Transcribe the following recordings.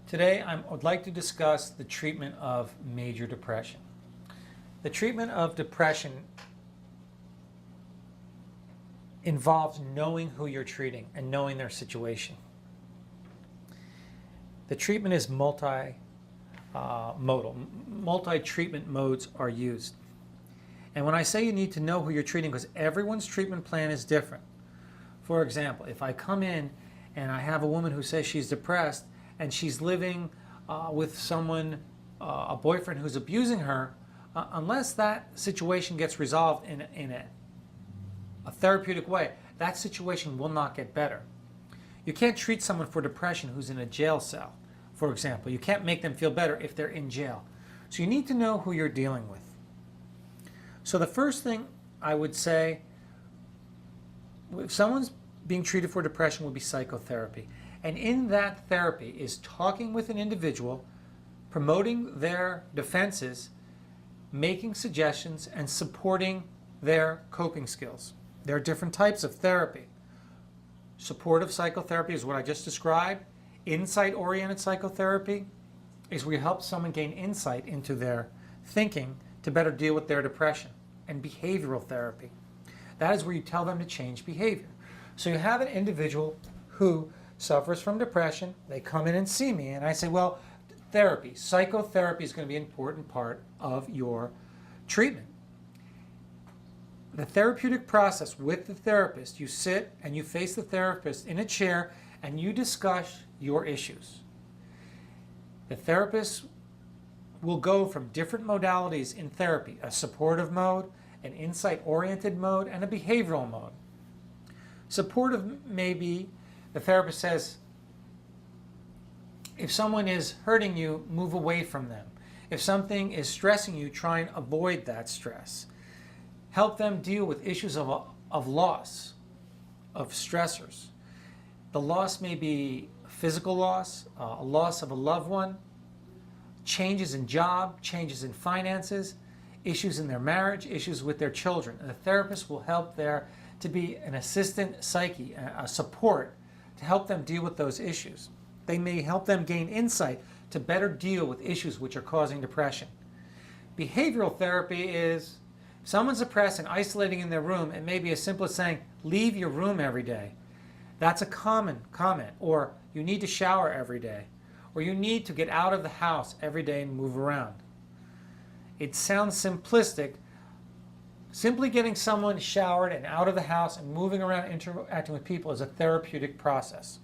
Today, I would like to discuss the treatment of major depression. The treatment of depression involves knowing who you're treating and knowing their situation. The treatment is multi-modal. Multi-treatment modes are used. And when I say you need to know who you're treating, because everyone's treatment plan is different. For example, if I come in and I have a woman who says she's depressed and she's living with someone, a boyfriend who's abusing her, unless that situation gets resolved in a therapeutic way, that situation will not get better. You can't treat someone for depression who's in a jail cell, for example. You can't make them feel better if they're in jail. So you need to know who you're dealing with. So the first thing I would say, if someone's being treated for depression, would be psychotherapy. And in that therapy is talking with an individual, promoting their defenses, making suggestions, and supporting their coping skills. There are different types of therapy. Supportive psychotherapy is what I just described. Insight-oriented psychotherapy is where you help someone gain insight into their thinking to better deal with their depression. And behavioral therapy. That is where you tell them to change behavior. So you have an individual who suffers from depression. They come in and see me, and I say, well, therapy, psychotherapy is going to be an important part of your treatment. The therapeutic process with the therapist, you sit and you face the therapist in a chair and you discuss your issues. The therapist will go from different modalities in therapy, a supportive mode, an insight-oriented mode, and a behavioral mode. Supportive may be, the therapist says, if someone is hurting you, move away from them. If something is stressing you, try and avoid that stress. Help them deal with issues of loss, of stressors. The loss may be physical loss, a loss of a loved one, changes in job, changes in finances, issues in their marriage, issues with their children. And the therapist will help there to be an assistant psyche, a support to help them deal with those issues. They may help them gain insight to better deal with issues which are causing depression. Behavioral therapy is someone's depressed and isolating in their room. It may be as simple as saying, leave your room every day. That's a common comment. Or you need to shower every day. Or you need to get out of the house every day and move around. It sounds simplistic. Simply getting someone showered and out of the house and moving around, interacting with people is a therapeutic process.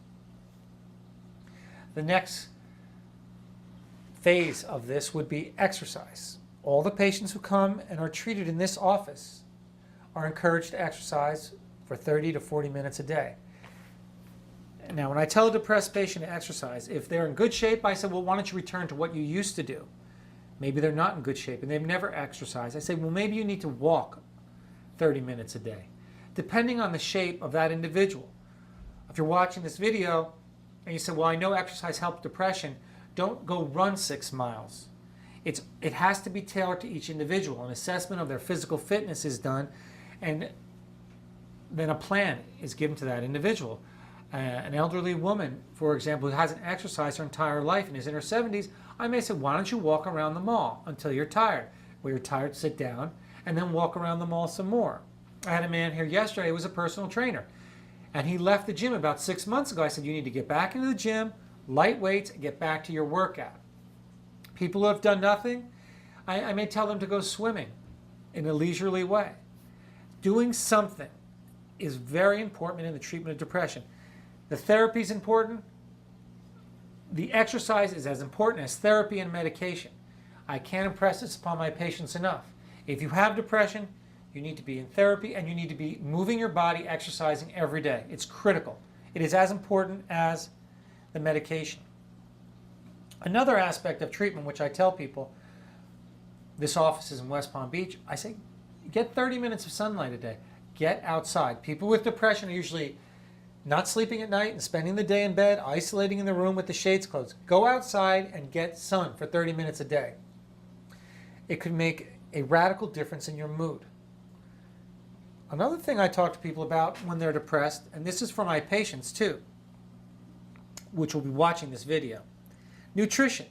The next phase of this would be exercise. All the patients who come and are treated in this office are encouraged to exercise for 30 to 40 minutes a day. Now, when I tell a depressed patient to exercise, if they're in good shape, I say, well, why don't you return to what you used to do? Maybe they're not in good shape and they've never exercised. I say, well, maybe you need to walk 30 minutes a day, depending on the shape of that individual. If you're watching this video and you say, well, I know exercise helps depression, don't go run 6 miles. It has to be tailored to each individual. An assessment of their physical fitness is done, and then a plan is given to that individual. An elderly woman, for example, who hasn't exercised her entire life and is in her 70s, I may say, why don't you walk around the mall until you're tired? When you're tired, sit down, and then walk around the mall some more. I had a man here yesterday who was a personal trainer, and he left the gym about 6 months ago. I said, you need to get back into the gym, light weights, and get back to your workout. People who have done nothing, I may tell them to go swimming in a leisurely way. Doing something is very important in the treatment of depression. The therapy is important. The exercise is as important as therapy and medication. I can't impress this upon my patients enough. If you have depression, you need to be in therapy and you need to be moving your body, exercising every day. It's critical. It is as important as the medication. Another aspect of treatment, which I tell people, this office is in West Palm Beach, I say, get 30 minutes of sunlight a day. Get outside. People with depression are usually not sleeping at night and spending the day in bed, isolating in the room with the shades closed. Go outside and get sun for 30 minutes a day. It could make a radical difference in your mood. Another thing I talk to people about when they're depressed, and this is for my patients too, which will be watching this video. Nutrition.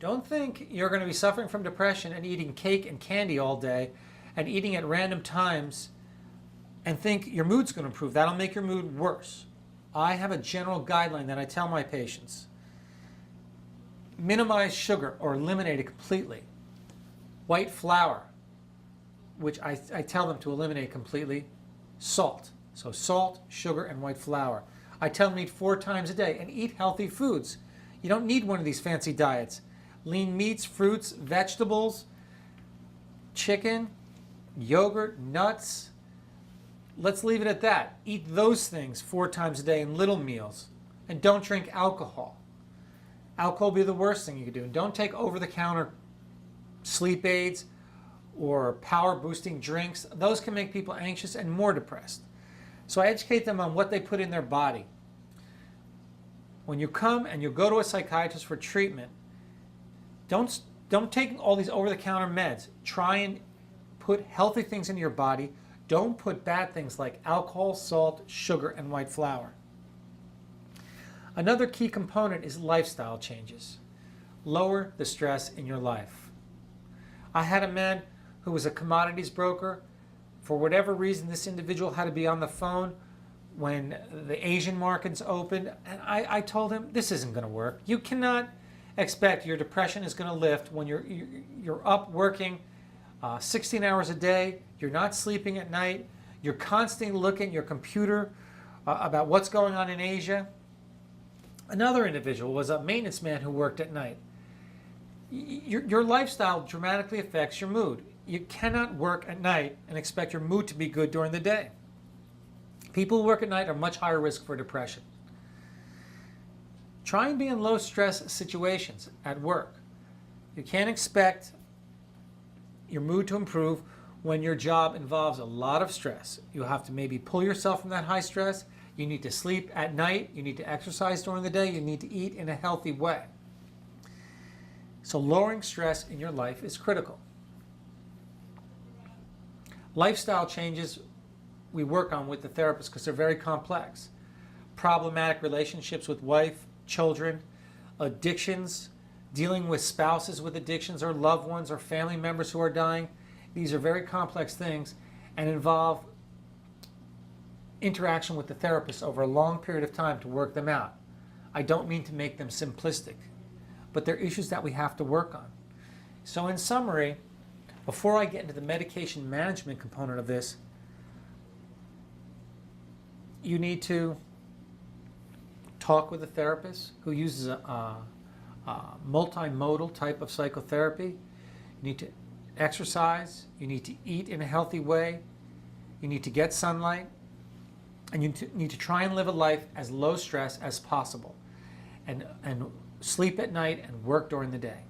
Don't think you're going to be suffering from depression and eating cake and candy all day and eating at random times and think your mood's going to improve. That'll make your mood worse. I have a general guideline that I tell my patients. Minimize sugar or eliminate it completely. White flour, which I tell them to eliminate completely. Salt. So salt, sugar, and white flour. I tell them to eat 4 times a day and eat healthy foods. You don't need one of these fancy diets. Lean meats, fruits, vegetables, chicken, yogurt, nuts. Let's leave it at that. Eat those things 4 times a day in little meals. And don't drink alcohol. Alcohol will be the worst thing you could do. And don't take over-the-counter sleep aids or power-boosting drinks. Those can make people anxious and more depressed. So I educate them on what they put in their body. When you come and you go to a psychiatrist for treatment, don't take all these over-the-counter meds. Try and put healthy things in your body. Don't put bad things like alcohol, salt, sugar, and white flour. Another key component is lifestyle changes. Lower the stress in your life. I had a man who was a commodities broker. For whatever reason, this individual had to be on the phone when the Asian markets opened, and I told him, this isn't going to work. You cannot expect your depression is going to lift when you're up working 16 hours a day, you're not sleeping at night, you're constantly looking at your computer about what's going on in Asia. Another individual was a maintenance man who worked at night. Your lifestyle dramatically affects your mood. You cannot work at night and expect your mood to be good during the day. People who work at night are much higher risk for depression. Try and be in low stress situations at work. You can't expect your mood to improve when your job involves a lot of stress. You have to maybe pull yourself from that high stress. You need to sleep at night. You need to exercise during the day. You need to eat in a healthy way. So lowering stress in your life is critical. Lifestyle changes we work on with the therapist because they're very complex. Problematic relationships with wife, children, addictions, dealing with spouses with addictions or loved ones or family members who are dying. These are very complex things and involve interaction with the therapist over a long period of time to work them out. I don't mean to make them simplistic, but they're issues that we have to work on. So in summary, before I get into the medication management component of this, you need to talk with a therapist who uses a multimodal type of psychotherapy. You need to exercise. You need to eat in a healthy way. You need to get sunlight. And you need to try and live a life as low stress as possible. And sleep at night and work during the day.